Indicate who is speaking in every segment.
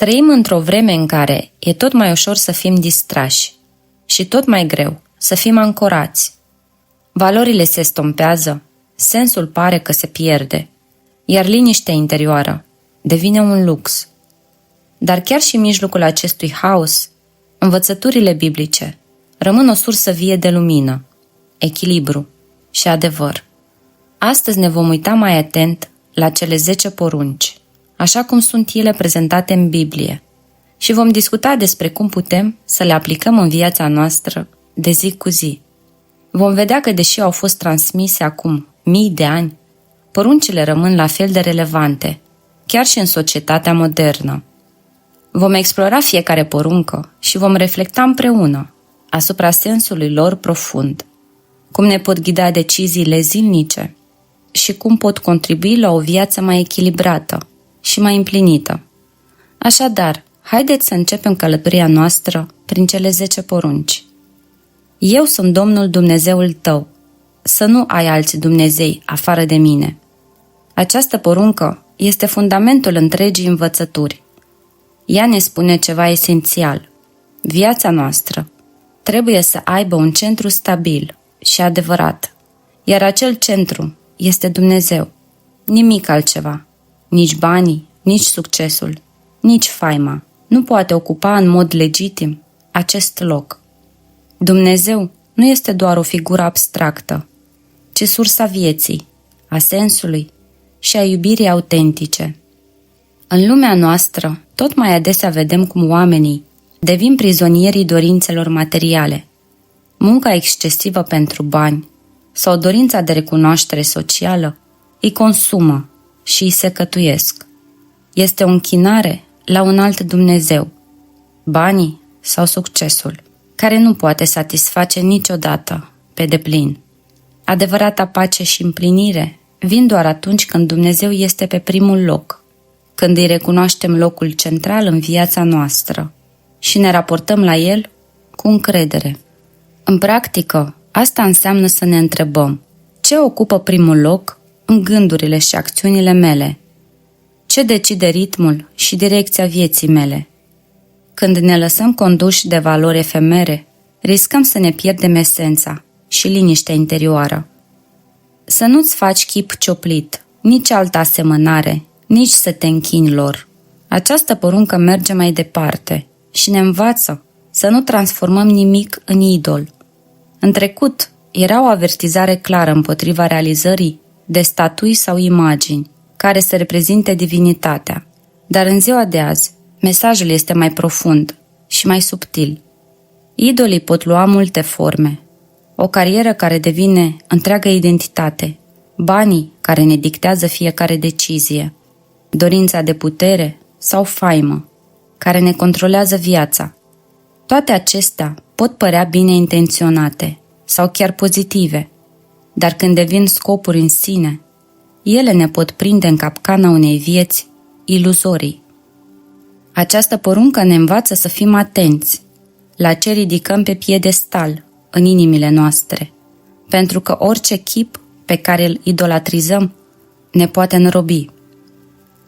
Speaker 1: Trăim într-o vreme în care e tot mai ușor să fim distrași și tot mai greu să fim ancorați. Valorile se estompează, sensul pare că se pierde, iar liniștea interioară devine un lux. Dar chiar și în mijlocul acestui haos, învățăturile biblice rămân o sursă vie de lumină, echilibru și adevăr. Astăzi ne vom uita mai atent la cele 10 porunci, așa cum sunt ele prezentate în Biblie, și vom discuta despre cum putem să le aplicăm în viața noastră de zi cu zi. Vom vedea că, deși au fost transmise acum mii de ani, poruncile rămân la fel de relevante, chiar și în societatea modernă. Vom explora fiecare poruncă și vom reflecta împreună asupra sensului lor profund, cum ne pot ghida deciziile zilnice și cum pot contribui la o viață mai echilibrată și mai împlinită. Așadar, haideți să începem călătoria noastră prin cele 10 porunci. Eu sunt Domnul Dumnezeul tău, să nu ai alți Dumnezei afară de mine. Această poruncă este fundamentul întregii învățături. Ea ne spune ceva esențial. Viața noastră trebuie să aibă un centru stabil și adevărat, iar acel centru este Dumnezeu. Nimic altceva, nici banii, nici succesul, nici faima nu poate ocupa în mod legitim acest loc. Dumnezeu nu este doar o figură abstractă, ci sursa vieții, a sensului și a iubirii autentice. În lumea noastră, tot mai adesea vedem cum oamenii devin prizonierii dorințelor materiale. Munca excesivă pentru bani sau dorința de recunoaștere socială îi consumă și îi secătuiesc. Este o închinare la un alt Dumnezeu, banii sau succesul, care nu poate satisface niciodată pe deplin. Adevărata pace și împlinire vin doar atunci când Dumnezeu este pe primul loc, când îi recunoaștem locul central în viața noastră și ne raportăm la El cu încredere. În practică, asta înseamnă să ne întrebăm: ce ocupă primul loc în gândurile și acțiunile mele? Ce decide ritmul și direcția vieții mele? Când ne lăsăm conduși de valori efemere, riscăm să ne pierdem esența și liniștea interioară. Să nu-ți faci chip cioplit, nici altă asemănare, nici să te închini lor. Această poruncă merge mai departe și ne învață să nu transformăm nimic în idol. În trecut, era o avertizare clară împotriva realizării de statui sau imagini care să reprezinte divinitatea, dar în ziua de azi, mesajul este mai profund și mai subtil. Idolii pot lua multe forme: o carieră care devine întreaga identitate, banii care ne dictează fiecare decizie, dorința de putere sau faimă care ne controlează viața. Toate acestea pot părea bine intenționate sau chiar pozitive, dar când devin scopuri în sine, ele ne pot prinde în capcana unei vieți iluzorii. Această poruncă ne învață să fim atenți la ce ridicăm pe piedestal în inimile noastre, pentru că orice chip pe care îl idolatrizăm ne poate înrobi.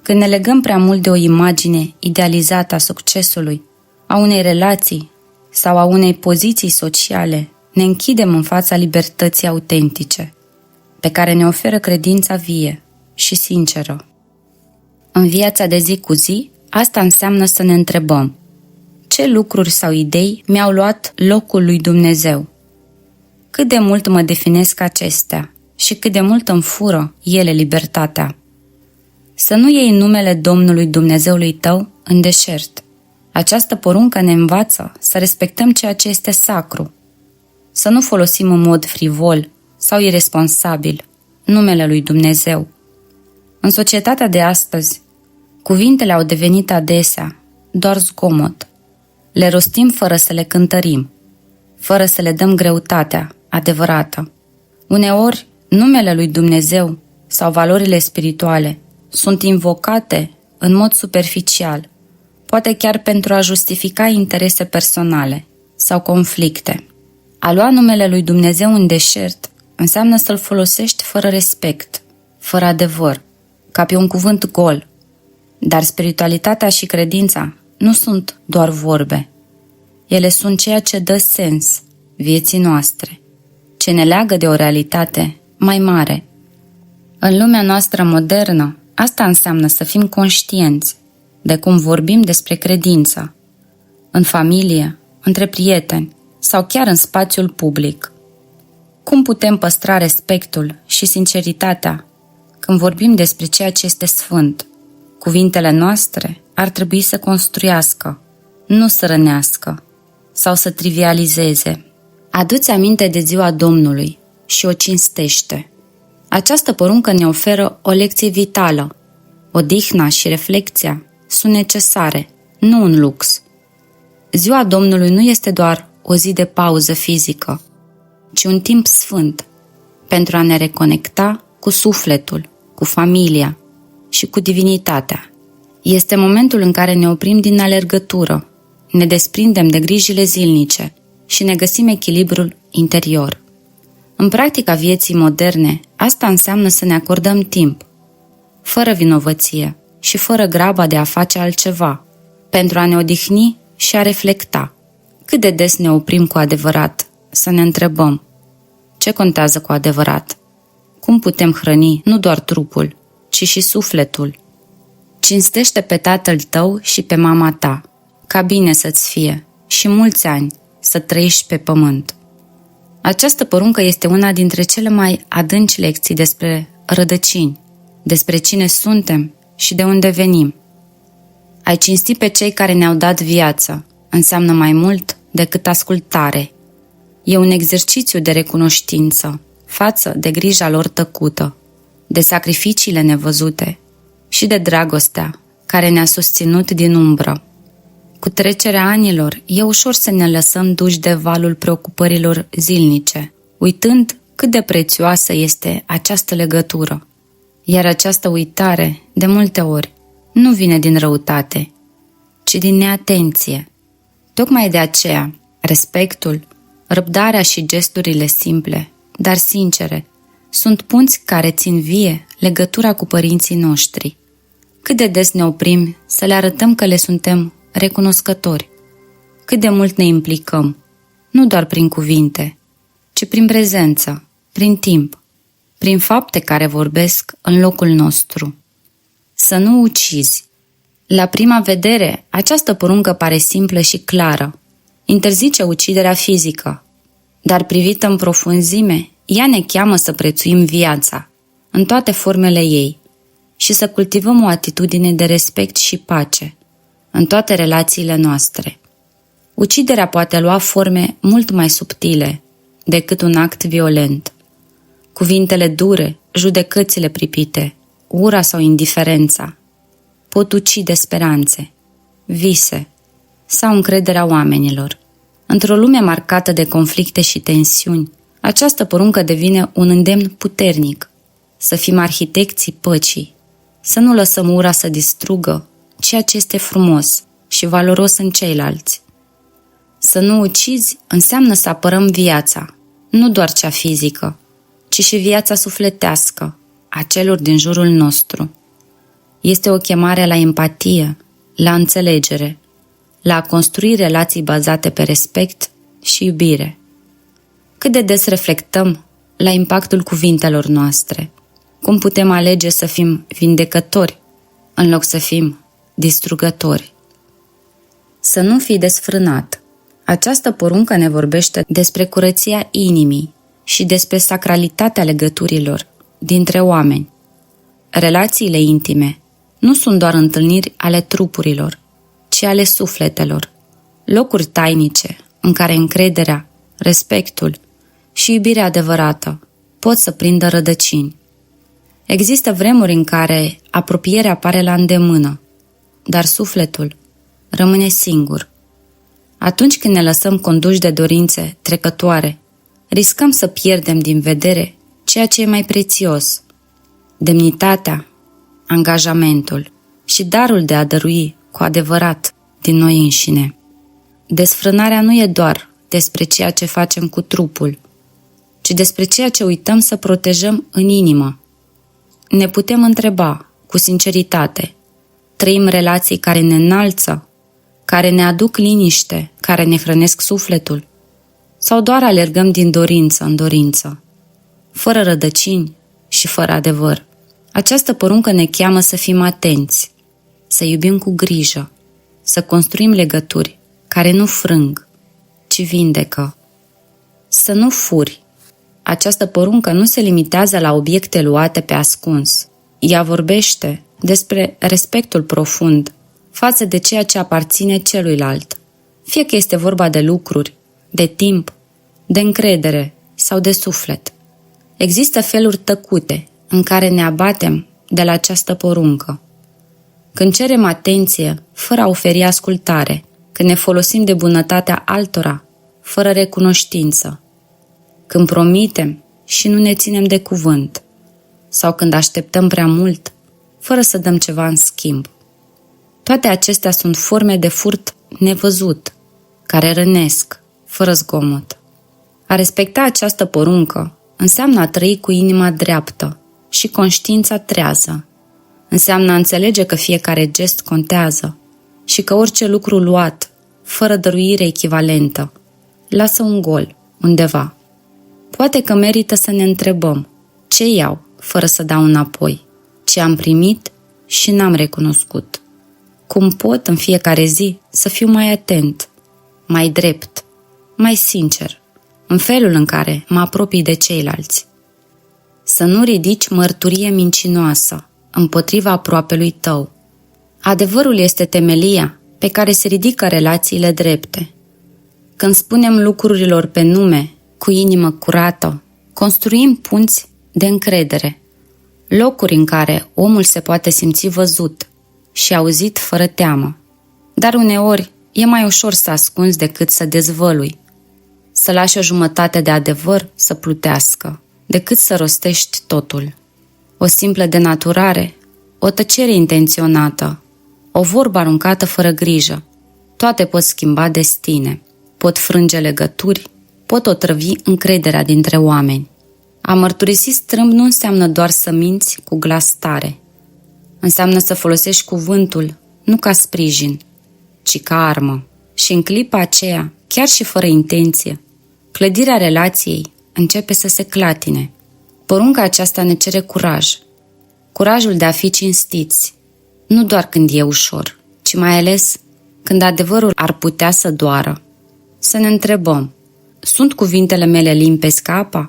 Speaker 1: Când ne legăm prea mult de o imagine idealizată a succesului, a unei relații sau a unei poziții sociale, ne închidem în fața libertății autentice, pe care ne oferă credința vie și sinceră. În viața de zi cu zi, asta înseamnă să ne întrebăm: ce lucruri sau idei mi-au luat locul lui Dumnezeu? Cât de mult mă definesc acestea și cât de mult îmi fură ele libertatea? Să nu iei numele Domnului Dumnezeului tău în deșert. Această poruncă ne învață să respectăm ceea ce este sacru, să nu folosim în mod frivol sau iresponsabil numele lui Dumnezeu. În societatea de astăzi, cuvintele au devenit adesea doar zgomot. Le rostim fără să le cântărim, fără să le dăm greutatea adevărată. Uneori, numele lui Dumnezeu sau valorile spirituale sunt invocate în mod superficial, poate chiar pentru a justifica interese personale sau conflicte. A lua numele lui Dumnezeu în deșert înseamnă să-l folosești fără respect, fără adevăr, ca pe un cuvânt gol. Dar spiritualitatea și credința nu sunt doar vorbe. Ele sunt ceea ce dă sens vieții noastre, ce ne leagă de o realitate mai mare. În lumea noastră modernă, asta înseamnă să fim conștienți de cum vorbim despre credință, în familie, între prieteni sau chiar în spațiul public. Cum putem păstra respectul și sinceritatea când vorbim despre ceea ce este sfânt? Cuvintele noastre ar trebui să construiască, nu să rănească sau să trivializeze. Adu-ți aminte de ziua Domnului și o cinstește. Această poruncă ne oferă o lecție vitală. Odihna și reflecția sunt necesare, nu un lux. Ziua Domnului nu este doar o zi de pauză fizică, ci un timp sfânt pentru a ne reconecta cu sufletul, cu familia și cu divinitatea. Este momentul în care ne oprim din alergătură, ne desprindem de grijile zilnice și ne găsim echilibrul interior. În practica vieții moderne, asta înseamnă să ne acordăm timp, fără vinovăție și fără graba de a face altceva, pentru a ne odihni și a reflecta. Cât de des ne oprim cu adevărat să ne întrebăm: ce contează cu adevărat? Cum putem hrăni nu doar trupul, ci și sufletul? Cinstește pe tatăl tău și pe mama ta, ca bine să-ți fie și mulți ani să trăiești pe pământ. Această poruncă este una dintre cele mai adânci lecții despre rădăcini, despre cine suntem și de unde venim. Ai cinsti pe cei care ne-au dat viață înseamnă mai mult decât ascultare. E un exercițiu de recunoștință față de grija lor tăcută, de sacrificiile nevăzute și de dragostea care ne-a susținut din umbră. Cu trecerea anilor, e ușor să ne lăsăm duși de valul preocupărilor zilnice, uitând cât de prețioasă este această legătură. Iar această uitare, de multe ori, nu vine din răutate, ci din neatenție. Tocmai de aceea, respectul, răbdarea și gesturile simple, dar sincere, sunt punți care țin vie legătura cu părinții noștri. Cât de des ne oprim să le arătăm că le suntem recunoscători, cât de mult ne implicăm, nu doar prin cuvinte, ci prin prezență, prin timp, prin fapte care vorbesc în locul nostru. Să nu ucizi. La prima vedere, această poruncă pare simplă și clară. Interzice uciderea fizică, dar privită în profunzime, ea ne cheamă să prețuim viața, în toate formele ei, și să cultivăm o atitudine de respect și pace în toate relațiile noastre. Uciderea poate lua forme mult mai subtile decât un act violent. Cuvintele dure, judecățile pripite, ura sau indiferența pot ucide speranțe, vise sau încrederea oamenilor. Într-o lume marcată de conflicte și tensiuni, această poruncă devine un îndemn puternic să fim arhitecții păcii, să nu lăsăm ura să distrugă ceea ce este frumos și valoros în ceilalți. Să nu ucizi înseamnă să apărăm viața, nu doar cea fizică, ci și viața sufletească a celor din jurul nostru. Este o chemare la empatie, la înțelegere, la a construi relații bazate pe respect și iubire. Cât de des reflectăm la impactul cuvintelor noastre, cum putem alege să fim vindecători în loc să fim distrugători. Să nu fii desfrânat. Această poruncă ne vorbește despre curăția inimii și despre sacralitatea legăturilor dintre oameni. Relațiile intime nu sunt doar întâlniri ale trupurilor, ci ale sufletelor, locuri tainice în care încrederea, respectul și iubirea adevărată pot să prindă rădăcini. Există vremuri în care apropierea pare la îndemână, dar sufletul rămâne singur. Atunci când ne lăsăm conduși de dorințe trecătoare, riscăm să pierdem din vedere ceea ce e mai prețios: demnitatea, angajamentul și darul de a dărui cu adevărat din noi înșine. Desfrânarea nu e doar despre ceea ce facem cu trupul, ci despre ceea ce uităm să protejăm în inimă. Ne putem întreba, cu sinceritate, Trăim relații care ne înalță, care ne aduc liniște, care ne hrănesc sufletul? Sau doar alergăm din dorință în dorință, fără rădăcini și fără adevăr? Această poruncă ne cheamă să fim atenți, să iubim cu grijă, să construim legături care nu frâng, ci vindecă. Să nu furi. Această poruncă nu se limitează la obiecte luate pe ascuns. Ea vorbește despre respectul profund față de ceea ce aparține celuilalt, fie că este vorba de lucruri, de timp, de încredere sau de suflet. Există feluri tăcute în care ne abatem de la această poruncă. Când cerem atenție fără a oferi ascultare, când ne folosim de bunătatea altora fără recunoștință, când promitem și nu ne ținem de cuvânt, sau când așteptăm prea mult fără să dăm ceva în schimb. Toate acestea sunt forme de furt nevăzut, care rănesc, fără zgomot. A respecta această poruncă înseamnă a trăi cu inima dreaptă și conștiința trează. Înseamnă a înțelege că fiecare gest contează și că orice lucru luat, fără dăruire echivalentă, lasă un gol undeva. Poate că merită să ne întrebăm ce iau fără să dau înapoi, ce am primit și n-am recunoscut. Cum pot în fiecare zi să fiu mai atent, mai drept, mai sincer, în felul în care mă apropii de ceilalți. Să nu ridici mărturie mincinoasă împotriva aproapelui tău. Adevărul este temelia pe care se ridică relațiile drepte. Când spunem lucrurilor pe nume, cu inimă curată, construim punți de încredere, locuri în care omul se poate simți văzut și auzit fără teamă. Dar uneori e mai ușor să ascunzi decât să dezvălui, să lași o jumătate de adevăr să plutească, decât să rostești totul. O simplă denaturare, o tăcere intenționată, o vorbă aruncată fără grijă, toate pot schimba destine, pot frânge legături, pot otrăvi încrederea dintre oameni. A mărturisi strâmb nu înseamnă doar să minți cu glas tare. Înseamnă să folosești cuvântul nu ca sprijin, ci ca armă. Și în clipa aceea, chiar și fără intenție, clădirea relației începe să se clatine. Porunca aceasta ne cere curaj. Curajul de a fi cinstiți, nu doar când e ușor, ci mai ales când adevărul ar putea să doară. Să ne întrebăm, sunt cuvintele mele limpezi ca apa?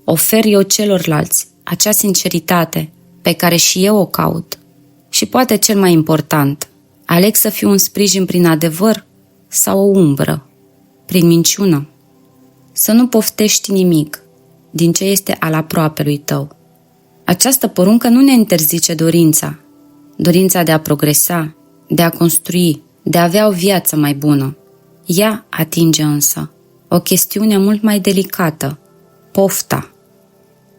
Speaker 1: Ofer eu celorlalți acea sinceritate pe care și eu o caut? Și poate cel mai important, aleg să fiu un sprijin prin adevăr sau o umbră, prin minciună? Să nu poftești nimic din ce este al aproapelui tău. Această poruncă nu ne interzice dorința de a progresa, de a construi, de a avea o viață mai bună. Ea atinge însă o chestiune mult mai delicată, pofta,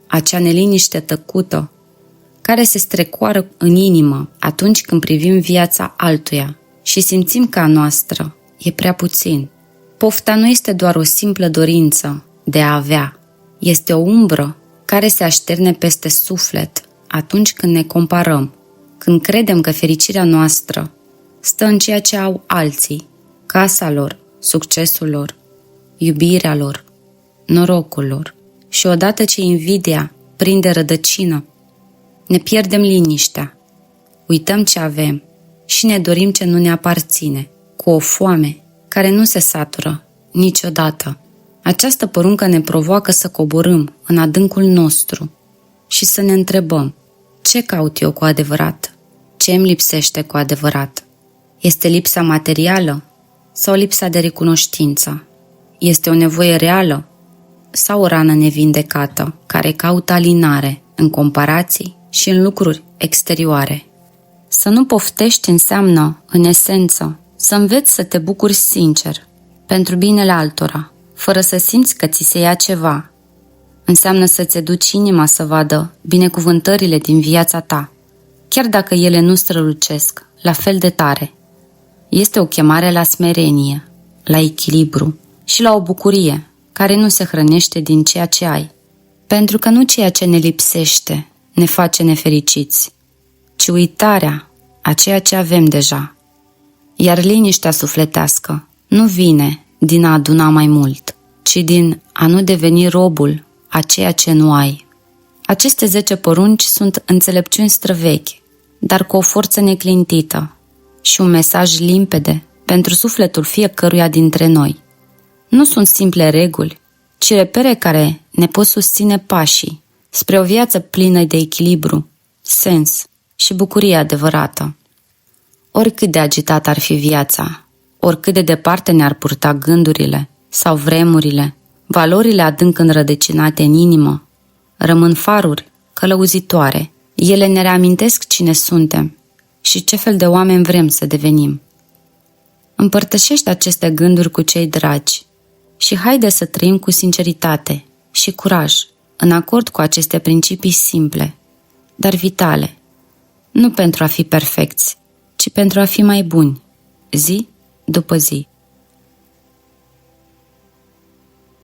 Speaker 1: acea neliniște tăcută, care se strecoară în inimă atunci când privim viața altuia și simțim că a noastră e prea puțin. Pofta nu este doar o simplă dorință de a avea, este o umbră care se așterne peste suflet atunci când ne comparăm, când credem că fericirea noastră stă în ceea ce au alții, casa lor, succesul lor, iubirea lor, norocul lor. Și odată ce invidia prinde rădăcină, ne pierdem liniștea, uităm ce avem și ne dorim ce nu ne aparține, cu o foame care nu se satură niciodată. Această poruncă ne provoacă să coborâm în adâncul nostru și să ne întrebăm, ce caut eu cu adevărat? Ce îmi lipsește cu adevărat? Este lipsa materială sau lipsa de recunoștință? Este o nevoie reală sau o rană nevindecată care caută alinare în comparații și în lucruri exterioare? Să nu poftești înseamnă, în esență, să înveți să te bucuri sincer, pentru binele altora, fără să simți că ți se ia ceva. Înseamnă să-ți educi inima să vadă binecuvântările din viața ta, chiar dacă ele nu strălucesc la fel de tare. Este o chemare la smerenie, la echilibru și la o bucurie care nu se hrănește din ceea ce ai, pentru că nu ceea ce ne lipsește ne face nefericiți, ci uitarea a ceea ce avem deja. Iar liniștea sufletească nu vine din a aduna mai mult, ci din a nu deveni robul a ceea ce nu ai. Aceste 10 porunci sunt înțelepciuni străvechi, dar cu o forță neclintită și un mesaj limpede pentru sufletul fiecăruia dintre noi. Nu sunt simple reguli, ci repere care ne pot susține pașii spre o viață plină de echilibru, sens și bucurie adevărată. Oricât de agitată ar fi viața, oricât de departe ne-ar purta gândurile sau vremurile, valorile adânc înrădăcinate în inimă rămân faruri călăuzitoare. Ele ne reamintesc cine suntem și ce fel de oameni vrem să devenim. Împărtășește aceste gânduri cu cei dragi și haide să trăim cu sinceritate și curaj, în acord cu aceste principii simple, dar vitale, nu pentru a fi perfecți, ci pentru a fi mai buni, zi după zi.